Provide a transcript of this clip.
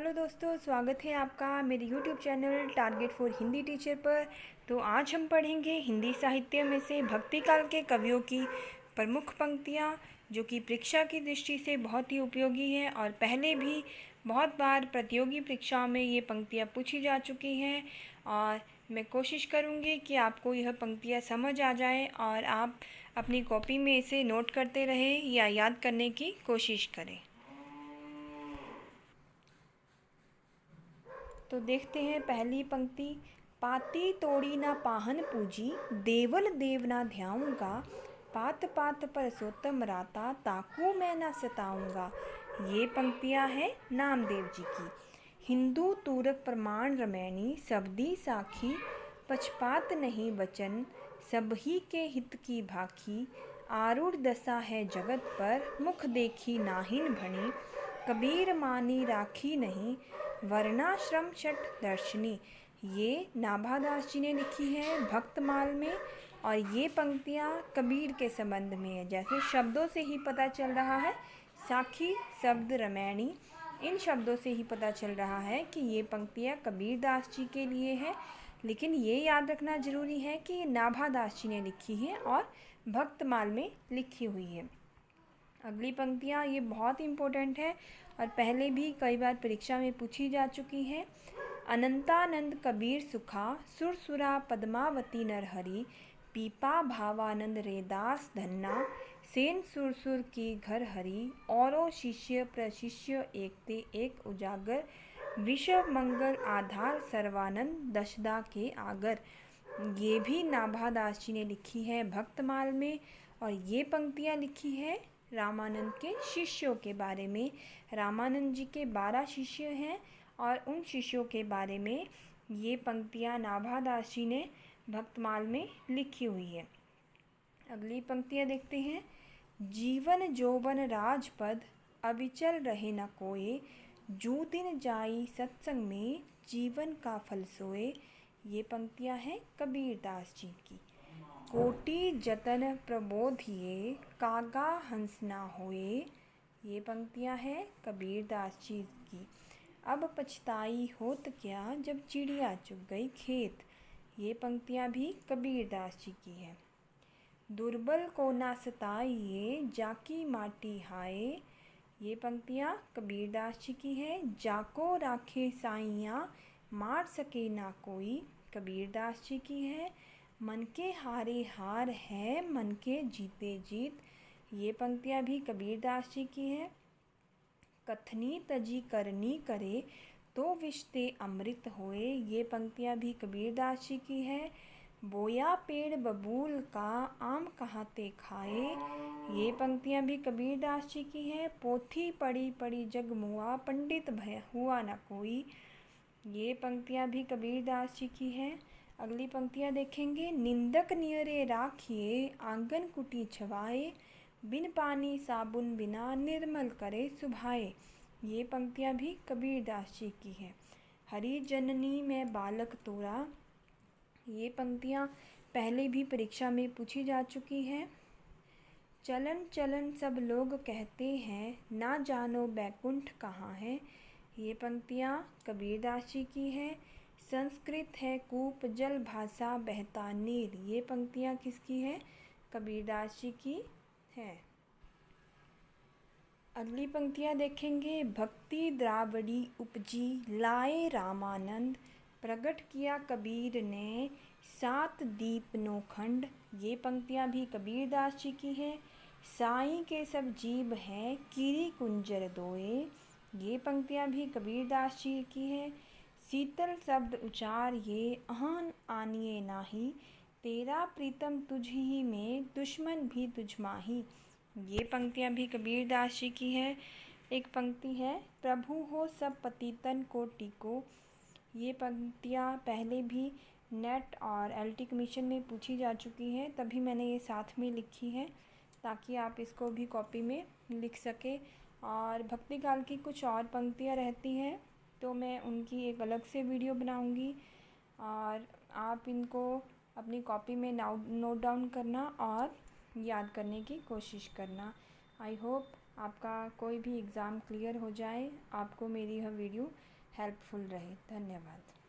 Hello दोस्तों, स्वागत है आपका मेरे YouTube channel target for Hindi teacher पर। तो आज हम पढ़ेंगे हिंदी साहित्य में से भक्ति काल के कवियों की प्रमुख पंक्तियाँ, जो कि परीक्षा की दृष्टि से बहुत ही उपयोगी हैं और पहले भी बहुत बार प्रतियोगी परीक्षाओं में ये पंक्तियाँ पूछी जा चुकी हैं। और मैं कोशिश करूँगी कि आपको यह पंक्तियाँ समझ आ जाएँ और आप अपनी कॉपी में इसे नोट करते रहें या याद करने की कोशिश करें। तो देखते हैं पहली पंक्ति। पाती तोड़ी ना पाहन पूजी, देवल देव ना ध्याऊँगा, पात पात पर सोतम राता, ताकू मैं ना सताऊँगा। ये पंक्तियाँ हैं नामदेव जी की। हिंदू तूरक प्रमाण रमैनी, सबदी साखी, पक्षपात नहीं वचन, सबही के हित की भाखी, आरूढ़ दशा है जगत पर, मुख देखी नाहिन भणी, कबीर मानी राखी नहीं, वर्णाश्रम छठ दर्शनी। ये नाभादास जी ने लिखी है भक्तमाल में और ये पंक्तियाँ कबीर के संबंध में है। जैसे शब्दों से ही पता चल रहा है, साखी शब्द रमैनी, इन शब्दों से ही पता चल रहा है कि ये पंक्तियाँ कबीर दास जी के लिए है। लेकिन ये याद रखना ज़रूरी है कि ये नाभादास जी ने लिखी है और भक्तमाल में लिखी हुई है। अगली पंक्तियाँ ये बहुत इम्पोर्टेंट है और पहले भी कई बार परीक्षा में पूछी जा चुकी है। अनंतानंद कबीर सुखा, सुरसुरा पद्मावती नरहरि, पीपा भावानंद रेदास धन्ना, सेन सुरसुर की घर हरि, औरो शिष्य प्रशिष्य एकते एक उजागर, विश्व मंगल आधार सर्वानंद दशदा के आगर। ये भी नाभादास जी ने लिखी है भक्तमाल में और ये पंक्तियाँ लिखी है रामानंद के शिष्यों के बारे में। रामानंद जी के 12 शिष्य हैं और उन शिष्यों के बारे में ये पंक्तियाँ नाभादास जी ने भक्तमाल में लिखी हुई है। अगली पंक्तियाँ देखते हैं। जीवन जोवन राजपद, अविचल रहे न कोय, जू दिन जाई सत्संग में, जीवन का फल सोए। ये पंक्तियाँ हैं कबीरदास जी की। कोटि जतन प्रबोधिए, कागा हंस ना होए। ये पंक्तियाँ हैं कबीरदास जी की। अब पछताई होत क्या, जब चिड़िया चुग गई खेत। ये पंक्तियाँ भी कबीरदास जी की हैं। दुर्बल को ना सताइए, जाकी माटी हाय। ये पंक्तियाँ कबीरदास जी की हैं। जाको राखे साइयाँ, मार सके ना कोई। कबीरदास जी की है। मन के हारे हार है, मन के जीते जीत। ये पंक्तियाँ भी कबीरदास जी की हैं। कथनी तजी करनी करे, तो विश्ते अमृत होए। ये पंक्तियाँ भी कबीरदास जी की है। बोया पेड़ बबूल का, आम कहाते खाए। ये पंक्तियाँ भी कबीरदास जी की हैं। पोथी पढ़ी पढ़ी जग मुआ, पंडित भय हुआ न कोई। ये पंक्तियाँ भी कबीरदास जी की हैं। अगली पंक्तियाँ देखेंगे। निंदक नियरे राखिए, आंगन कुटी छवाए, बिन पानी साबुन बिना, निर्मल करे सुभाए। ये पंक्तियाँ भी कबीरदास जी की हैं। हरि जननी में बालक तोरा। ये पंक्तियाँ पहले भी परीक्षा में पूछी जा चुकी हैं। चलन चलन सब लोग कहते हैं, ना जानो बैकुंठ कहाँ है। ये पंक्तियाँ कबीरदास जी की हैं। संस्कृत है कूप, जल भाषा बहता नीर। ये पंक्तियाँ किसकी हैं? कबीरदास जी की हैं। अगली पंक्तियाँ देखेंगे। भक्ति द्रावड़ी उपजी, लाए रामानंद, प्रकट किया कबीर ने, सात दीप नौखंड। ये पंक्तियाँ भी कबीरदास जी की हैं। साईं के सब जीव हैं, कीरी कुंजर दोए। ये पंक्तियाँ भी कबीरदास जी की हैं। शीतल शब्द उचार ये, अहन आनिए नाही, तेरा प्रीतम तुझ ही में, दुश्मन भी तुझ माही। ये पंक्तियाँ भी कबीरदास जी की हैं। एक पंक्ति है। प्रभु हो सब पतितन को टीको। ये पंक्तियाँ पहले भी नेट और एलटी कमीशन में पूछी जा चुकी हैं, तभी मैंने ये साथ में लिखी है ताकि आप इसको भी कॉपी में लिख सकें। और भक्ति काल की कुछ और पंक्तियाँ रहती हैं तो मैं उनकी एक अलग से वीडियो बनाऊंगी और आप इनको अपनी कॉपी में नोट डाउन करना और याद करने की कोशिश करना। आई होप आपका कोई भी एग्ज़ाम क्लियर हो जाए, आपको मेरी यह वीडियो हेल्पफुल रहे। धन्यवाद।